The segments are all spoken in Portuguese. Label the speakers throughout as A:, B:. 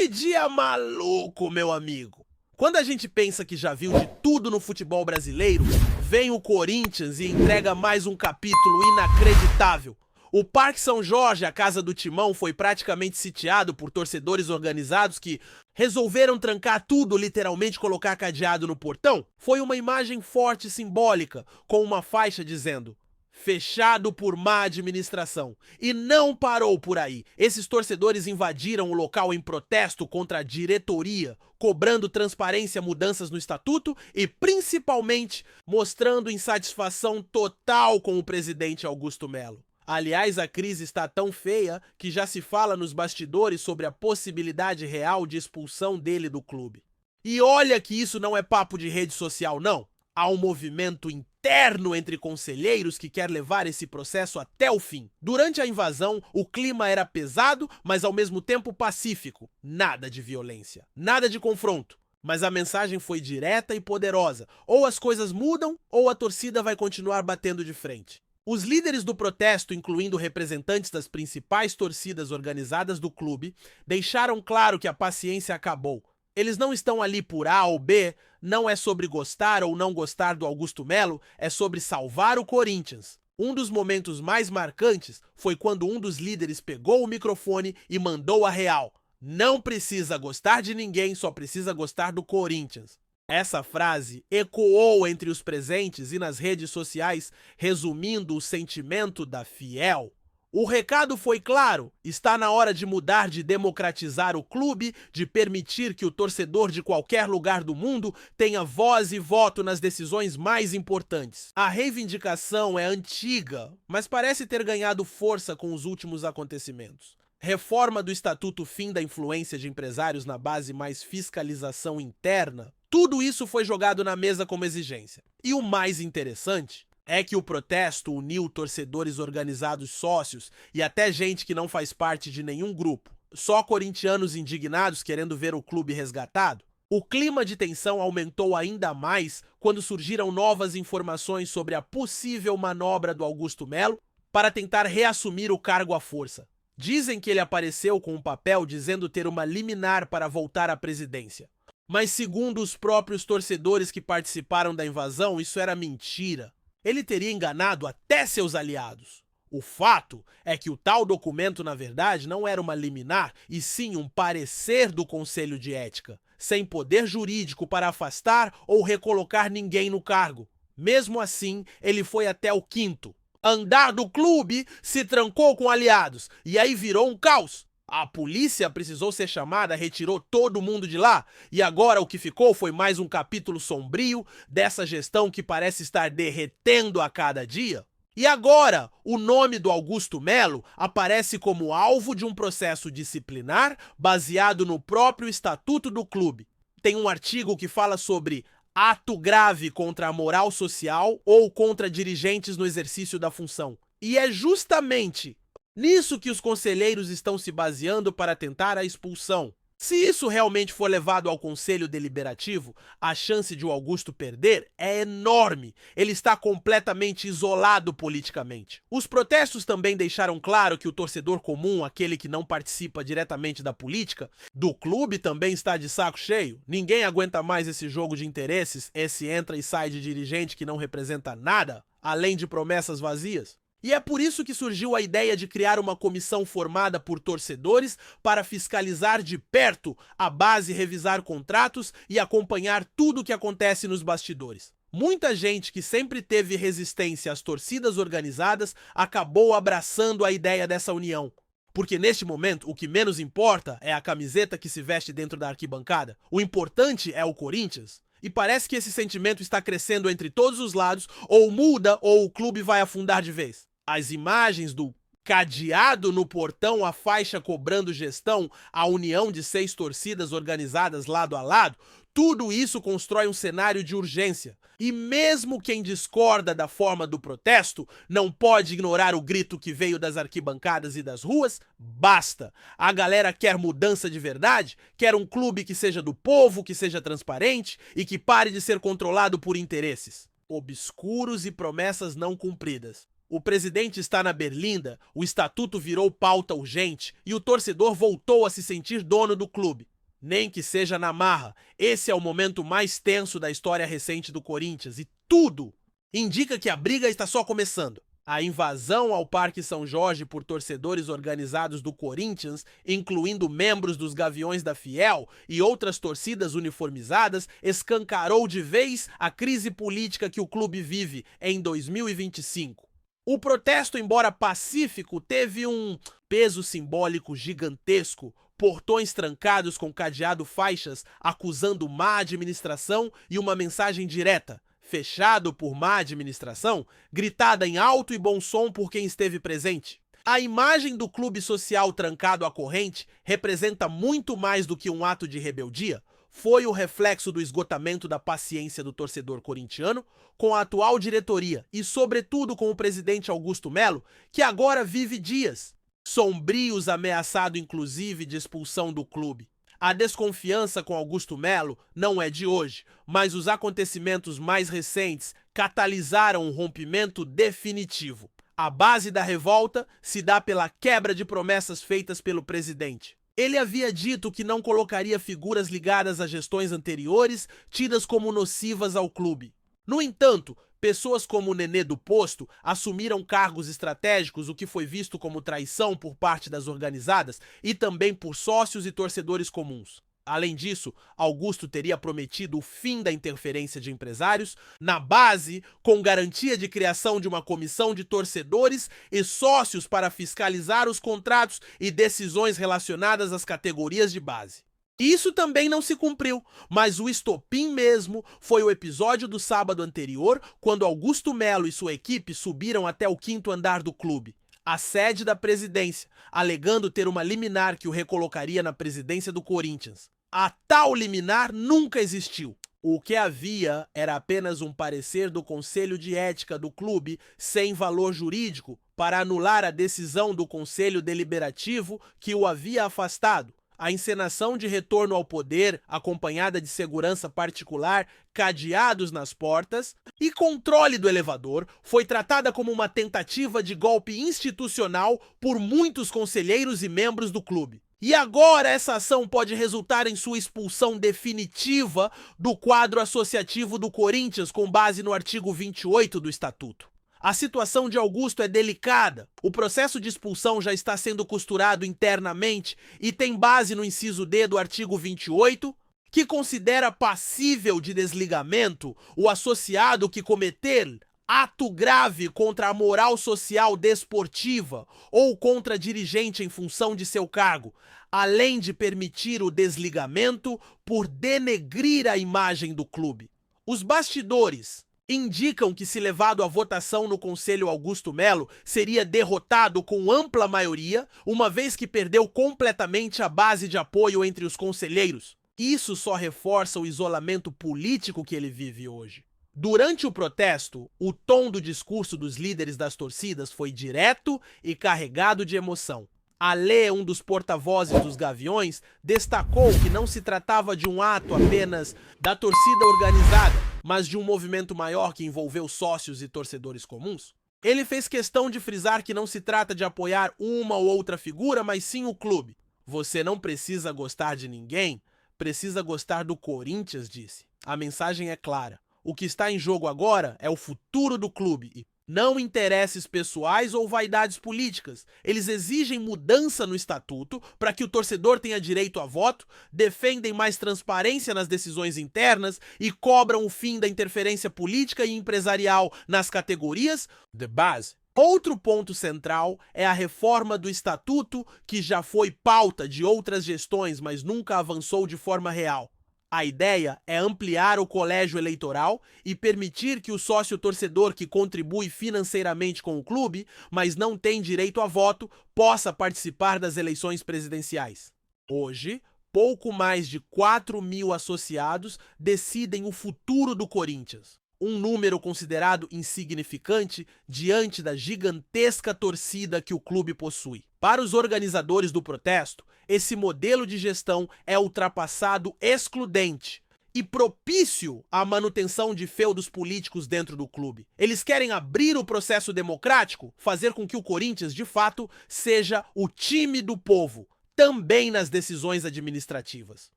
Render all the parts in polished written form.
A: Que dia maluco, meu amigo! Quando a gente pensa que já viu de tudo no futebol brasileiro, vem o Corinthians e entrega mais um capítulo inacreditável. O Parque São Jorge, a casa do Timão, foi praticamente sitiado por torcedores organizados que resolveram trancar tudo, literalmente colocar cadeado no portão. Foi uma imagem forte e simbólica, com uma faixa dizendo: fechado por má administração. E não parou por aí. Esses torcedores invadiram o local em protesto contra a diretoria, cobrando transparência, mudanças no estatuto e, principalmente, mostrando insatisfação total com o presidente Augusto Melo. Aliás, a crise está tão feia que já se fala nos bastidores sobre a possibilidade real de expulsão dele do clube. E olha que isso não é papo de rede social, não. Há um movimento interno entre conselheiros que quer levar esse processo até o fim. Durante a invasão, o clima era pesado, mas ao mesmo tempo pacífico. Nada de violência, nada de confronto. Mas a mensagem foi direta e poderosa. Ou as coisas mudam, ou a torcida vai continuar batendo de frente. Os líderes do protesto, incluindo representantes das principais torcidas organizadas do clube, deixaram claro que a paciência acabou. Eles não estão ali por A ou B, não é sobre gostar ou não gostar do Augusto Melo, é sobre salvar o Corinthians. Um dos momentos mais marcantes foi quando um dos líderes pegou o microfone e mandou a real: não precisa gostar de ninguém, só precisa gostar do Corinthians. Essa frase ecoou entre os presentes e nas redes sociais, resumindo o sentimento da fiel. O recado foi claro: está na hora de mudar, de democratizar o clube, de permitir que o torcedor de qualquer lugar do mundo tenha voz e voto nas decisões mais importantes. A reivindicação é antiga, mas parece ter ganhado força com os últimos acontecimentos. Reforma do estatuto, fim da influência de empresários na base, mais fiscalização interna. Tudo isso foi jogado na mesa como exigência. E o mais interessante é que o protesto uniu torcedores organizados, sócios e até gente que não faz parte de nenhum grupo. Só corintianos indignados querendo ver o clube resgatado. O clima de tensão aumentou ainda mais quando surgiram novas informações sobre a possível manobra do Augusto Melo para tentar reassumir o cargo à força. Dizem que ele apareceu com um papel dizendo ter uma liminar para voltar à presidência. Mas segundo os próprios torcedores que participaram da invasão, isso era mentira. Ele teria enganado até seus aliados. O fato é que o tal documento, na verdade, não era uma liminar, e sim um parecer do Conselho de Ética, sem poder jurídico para afastar ou recolocar ninguém no cargo. Mesmo assim, ele foi até o quinto andar do clube, se trancou com aliados, e aí virou um caos. A polícia precisou ser chamada, retirou todo mundo de lá, e agora o que ficou foi mais um capítulo sombrio dessa gestão que parece estar derretendo a cada dia. E agora, o nome do Augusto Melo aparece como alvo de um processo disciplinar baseado no próprio estatuto do clube. Tem um artigo que fala sobre ato grave contra a moral social ou contra dirigentes no exercício da função. E é justamente nisso que os conselheiros estão se baseando para tentar a expulsão. Se isso realmente for levado ao Conselho Deliberativo, a chance de o Augusto perder é enorme. Ele está completamente isolado politicamente. Os protestos também deixaram claro que o torcedor comum, aquele que não participa diretamente da política, do clube, também está de saco cheio. Ninguém aguenta mais esse jogo de interesses, esse entra e sai de dirigente que não representa nada, além de promessas vazias. E é por isso que surgiu a ideia de criar uma comissão formada por torcedores para fiscalizar de perto a base, revisar contratos e acompanhar tudo o que acontece nos bastidores. Muita gente que sempre teve resistência às torcidas organizadas acabou abraçando a ideia dessa união. Porque neste momento o que menos importa é a camiseta que se veste dentro da arquibancada. O importante é o Corinthians. E parece que esse sentimento está crescendo entre todos os lados, ou muda ou o clube vai afundar de vez. As imagens do cadeado no portão, a faixa cobrando gestão, a união de 6 torcidas organizadas lado a lado, tudo isso constrói um cenário de urgência. E mesmo quem discorda da forma do protesto não pode ignorar o grito que veio das arquibancadas e das ruas. Basta! A galera quer mudança de verdade, quer um clube que seja do povo, que seja transparente e que pare de ser controlado por interesses obscuros e promessas não cumpridas. O presidente está na berlinda, o estatuto virou pauta urgente e o torcedor voltou a se sentir dono do clube. Nem que seja na marra, esse é o momento mais tenso da história recente do Corinthians e tudo indica que a briga está só começando. A invasão ao Parque São Jorge por torcedores organizados do Corinthians, incluindo membros dos Gaviões da Fiel e outras torcidas uniformizadas, escancarou de vez a crise política que o clube vive em 2025. O protesto, embora pacífico, teve um peso simbólico gigantesco, portões trancados com cadeado faixas acusando má administração e uma mensagem direta: fechado por má administração, gritada em alto e bom som por quem esteve presente. A imagem do clube social trancado à corrente representa muito mais do que um ato de rebeldia. Foi o reflexo do esgotamento da paciência do torcedor corintiano com a atual diretoria e, sobretudo, com o presidente Augusto Melo, que agora vive dias sombrios, ameaçado inclusive de expulsão do clube. A desconfiança com Augusto Melo não é de hoje, mas os acontecimentos mais recentes catalisaram um rompimento definitivo. A base da revolta se dá pela quebra de promessas feitas pelo presidente. Ele havia dito que não colocaria figuras ligadas a gestões anteriores, tidas como nocivas ao clube. No entanto, pessoas como o Nenê do Posto assumiram cargos estratégicos, o que foi visto como traição por parte das organizadas e também por sócios e torcedores comuns. Além disso, Augusto teria prometido o fim da interferência de empresários na base, com garantia de criação de uma comissão de torcedores e sócios para fiscalizar os contratos e decisões relacionadas às categorias de base. Isso também não se cumpriu, mas o estopim mesmo foi o episódio do sábado anterior, quando Augusto Melo e sua equipe subiram até o 5º andar do clube, a sede da presidência, alegando ter uma liminar que o recolocaria na presidência do Corinthians. A tal liminar nunca existiu. O que havia era apenas um parecer do Conselho de Ética do clube sem valor jurídico para anular a decisão do Conselho Deliberativo que o havia afastado. A encenação de retorno ao poder, acompanhada de segurança particular, cadeados nas portas e controle do elevador, foi tratada como uma tentativa de golpe institucional por muitos conselheiros e membros do clube. E agora essa ação pode resultar em sua expulsão definitiva do quadro associativo do Corinthians com base no artigo 28 do Estatuto. A situação de Augusto é delicada. O processo de expulsão já está sendo costurado internamente e tem base no inciso D do artigo 28, que considera passível de desligamento o associado que cometer ato grave contra a moral social desportiva ou contra dirigente em função de seu cargo, além de permitir o desligamento por denegrir a imagem do clube. Os bastidores indicam que, se levado à votação no Conselho Augusto Melo, seria derrotado com ampla maioria, uma vez que perdeu completamente a base de apoio entre os conselheiros. Isso só reforça o isolamento político que ele vive hoje. Durante o protesto, o tom do discurso dos líderes das torcidas foi direto e carregado de emoção. Alê, um dos porta-vozes dos Gaviões, destacou que não se tratava de um ato apenas da torcida organizada, mas de um movimento maior que envolveu sócios e torcedores comuns. Ele fez questão de frisar que não se trata de apoiar uma ou outra figura, mas sim o clube. Você não precisa gostar de ninguém, precisa gostar do Corinthians, disse. A mensagem é clara. O que está em jogo agora é o futuro do clube e não interesses pessoais ou vaidades políticas. Eles exigem mudança no estatuto para que o torcedor tenha direito a voto, defendem mais transparência nas decisões internas e cobram o fim da interferência política e empresarial nas categorias de base. Outro ponto central é a reforma do estatuto, que já foi pauta de outras gestões, mas nunca avançou de forma real. A ideia é ampliar o colégio eleitoral e permitir que o sócio-torcedor que contribui financeiramente com o clube, mas não tem direito a voto, possa participar das eleições presidenciais. Hoje, pouco mais de 4.000 associados decidem o futuro do Corinthians. Um número considerado insignificante diante da gigantesca torcida que o clube possui. Para os organizadores do protesto, esse modelo de gestão é ultrapassado, excludente e propício à manutenção de feudos políticos dentro do clube. Eles querem abrir o processo democrático, fazer com que o Corinthians, de fato, seja o time do povo, também nas decisões administrativas.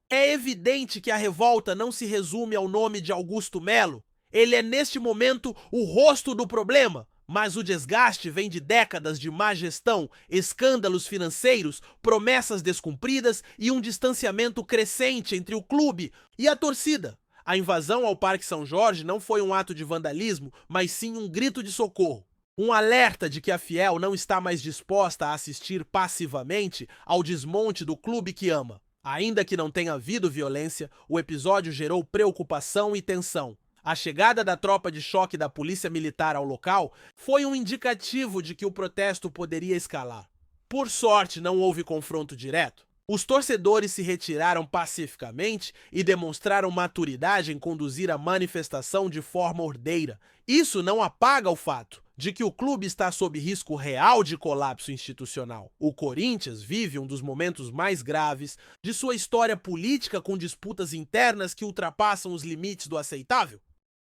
A: É evidente que a revolta não se resume ao nome de Augusto Melo. Ele é, neste momento, o rosto do problema, mas o desgaste vem de décadas de má gestão, escândalos financeiros, promessas descumpridas e um distanciamento crescente entre o clube e a torcida. A invasão ao Parque São Jorge não foi um ato de vandalismo, mas sim um grito de socorro. Um alerta de que a Fiel não está mais disposta a assistir passivamente ao desmonte do clube que ama. Ainda que não tenha havido violência, o episódio gerou preocupação e tensão. A chegada da tropa de choque da Polícia Militar ao local foi um indicativo de que o protesto poderia escalar. Por sorte, não houve confronto direto. Os torcedores se retiraram pacificamente e demonstraram maturidade em conduzir a manifestação de forma ordeira. Isso não apaga o fato de que o clube está sob risco real de colapso institucional. O Corinthians vive um dos momentos mais graves de sua história política, com disputas internas que ultrapassam os limites do aceitável.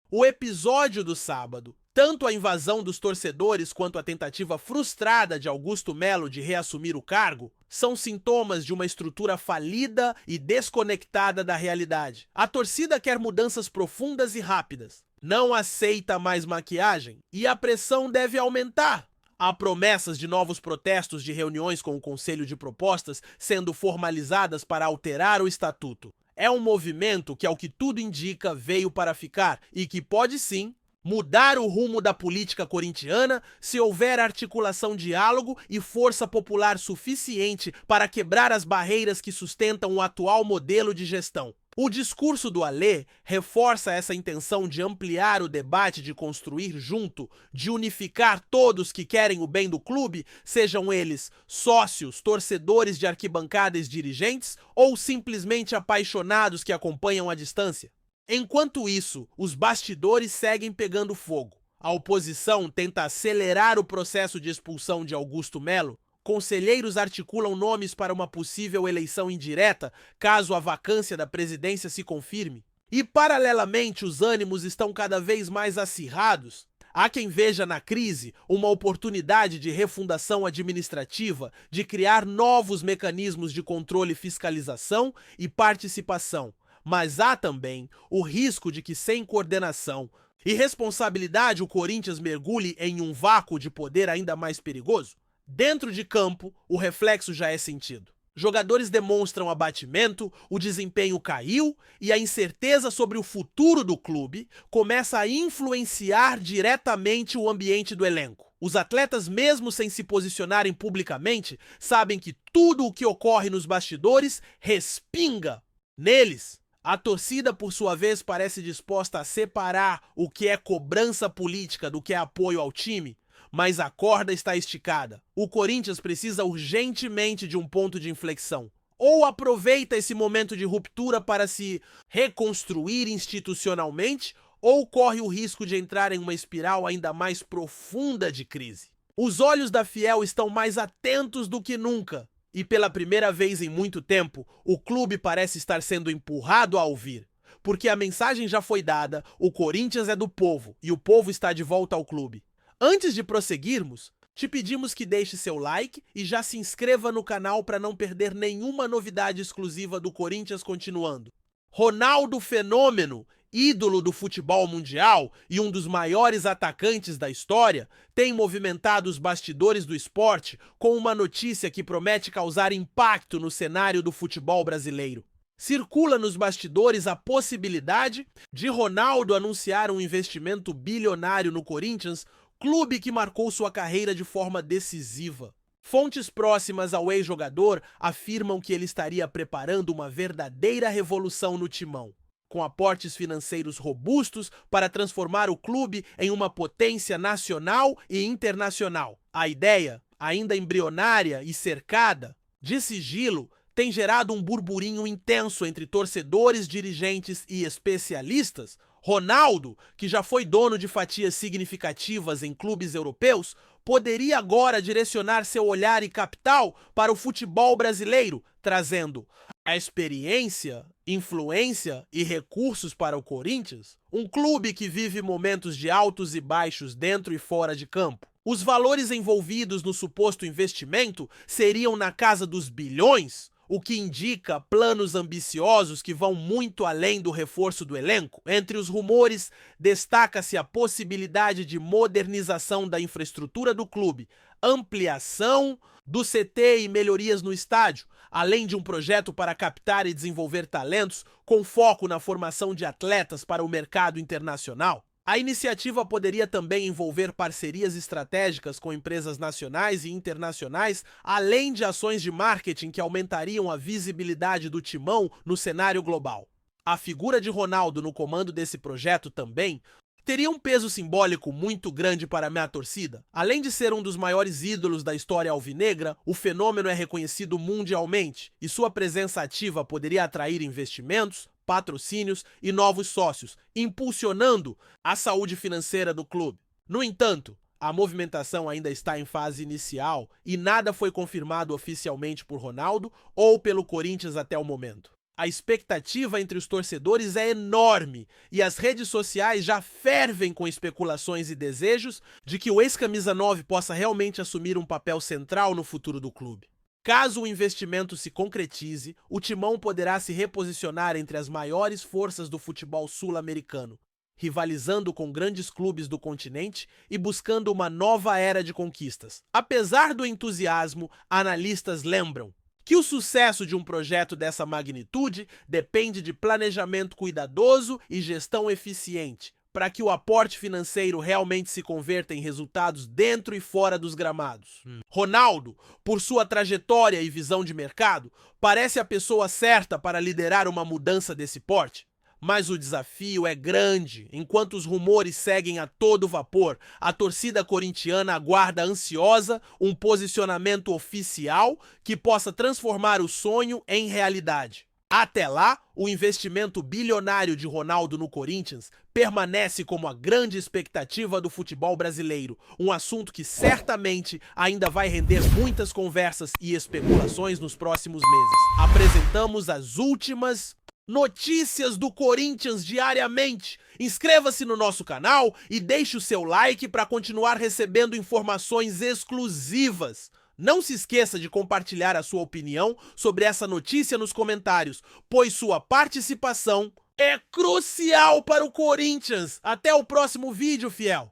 A: O episódio do sábado, tanto a invasão dos torcedores quanto a tentativa frustrada de Augusto Melo de reassumir o cargo, são sintomas de uma estrutura falida e desconectada da realidade. A torcida quer mudanças profundas e rápidas, não aceita mais maquiagem e a pressão deve aumentar. Há promessas de novos protestos, de reuniões com o Conselho de Propostas sendo formalizadas para alterar o estatuto. É um movimento que, ao que tudo indica, veio para ficar e que pode sim mudar o rumo da política corintiana se houver articulação, diálogo e força popular suficiente para quebrar as barreiras que sustentam o atual modelo de gestão. O discurso do Alê reforça essa intenção de ampliar o debate, de construir junto, de unificar todos que querem o bem do clube, sejam eles sócios, torcedores de arquibancadas e dirigentes ou simplesmente apaixonados que acompanham à distância. Enquanto isso, os bastidores seguem pegando fogo. A oposição tenta acelerar o processo de expulsão de Augusto Melo. Conselheiros articulam nomes para uma possível eleição indireta, caso a vacância da presidência se confirme. E, paralelamente, os ânimos estão cada vez mais acirrados. Há quem veja na crise uma oportunidade de refundação administrativa, de criar novos mecanismos de controle, fiscalização e participação. Mas há também o risco de que, sem coordenação e responsabilidade, o Corinthians mergulhe em um vácuo de poder ainda mais perigoso. Dentro de campo, o reflexo já é sentido. Jogadores demonstram abatimento, o desempenho caiu e a incerteza sobre o futuro do clube começa a influenciar diretamente o ambiente do elenco. Os atletas, mesmo sem se posicionarem publicamente, sabem que tudo o que ocorre nos bastidores respinga neles. A torcida, por sua vez, parece disposta a separar o que é cobrança política do que é apoio ao time. Mas a corda está esticada. O Corinthians precisa urgentemente de um ponto de inflexão. Ou aproveita esse momento de ruptura para se reconstruir institucionalmente, ou corre o risco de entrar em uma espiral ainda mais profunda de crise. Os olhos da Fiel estão mais atentos do que nunca. E pela primeira vez em muito tempo, o clube parece estar sendo empurrado a ouvir. Porque a mensagem já foi dada, o Corinthians é do povo e o povo está de volta ao clube. Antes de prosseguirmos, te pedimos que deixe seu like e já se inscreva no canal para não perder nenhuma novidade exclusiva do Corinthians continuando. Ronaldo Fenômeno, ídolo do futebol mundial e um dos maiores atacantes da história, tem movimentado os bastidores do esporte com uma notícia que promete causar impacto no cenário do futebol brasileiro. Circula nos bastidores a possibilidade de Ronaldo anunciar um investimento bilionário no Corinthians, clube que marcou sua carreira de forma decisiva. Fontes próximas ao ex-jogador afirmam que ele estaria preparando uma verdadeira revolução no timão, com aportes financeiros robustos para transformar o clube em uma potência nacional e internacional. A ideia, ainda embrionária e cercada de sigilo, tem gerado um burburinho intenso entre torcedores, dirigentes e especialistas. Ronaldo, que já foi dono de fatias significativas em clubes europeus, poderia agora direcionar seu olhar e capital para o futebol brasileiro, trazendo a experiência, influência e recursos para o Corinthians? Um clube que vive momentos de altos e baixos dentro e fora de campo. Os valores envolvidos no suposto investimento seriam na casa dos bilhões, o que indica planos ambiciosos que vão muito além do reforço do elenco. Entre os rumores, destaca-se a possibilidade de modernização da infraestrutura do clube, ampliação do CT e melhorias no estádio, além de um projeto para captar e desenvolver talentos com foco na formação de atletas para o mercado internacional. A iniciativa poderia também envolver parcerias estratégicas com empresas nacionais e internacionais, além de ações de marketing que aumentariam a visibilidade do Timão no cenário global. A figura de Ronaldo no comando desse projeto também teria um peso simbólico muito grande para a minha torcida. Além de ser um dos maiores ídolos da história alvinegra, o fenômeno é reconhecido mundialmente e sua presença ativa poderia atrair investimentos, patrocínios e novos sócios, impulsionando a saúde financeira do clube. No entanto, a movimentação ainda está em fase inicial e nada foi confirmado oficialmente por Ronaldo ou pelo Corinthians até o momento. A expectativa entre os torcedores é enorme e as redes sociais já fervem com especulações e desejos de que o ex-camisa 9 possa realmente assumir um papel central no futuro do clube. Caso o investimento se concretize, o Timão poderá se reposicionar entre as maiores forças do futebol sul-americano, rivalizando com grandes clubes do continente e buscando uma nova era de conquistas. Apesar do entusiasmo, analistas lembram que o sucesso de um projeto dessa magnitude depende de planejamento cuidadoso e gestão eficiente, para que o aporte financeiro realmente se converta em resultados dentro e fora dos gramados. Ronaldo, por sua trajetória e visão de mercado, parece a pessoa certa para liderar uma mudança desse porte. Mas o desafio é grande. Enquanto os rumores seguem a todo vapor, a torcida corintiana aguarda ansiosa um posicionamento oficial que possa transformar o sonho em realidade. Até lá, o investimento bilionário de Ronaldo no Corinthians permanece como a grande expectativa do futebol brasileiro, um assunto que certamente ainda vai render muitas conversas e especulações nos próximos meses. Apresentamos as últimas notícias do Corinthians diariamente. Inscreva-se no nosso canal e deixe o seu like para continuar recebendo informações exclusivas. Não se esqueça de compartilhar a sua opinião sobre essa notícia nos comentários, pois sua participação é crucial para o Corinthians. Até o próximo vídeo, fiel!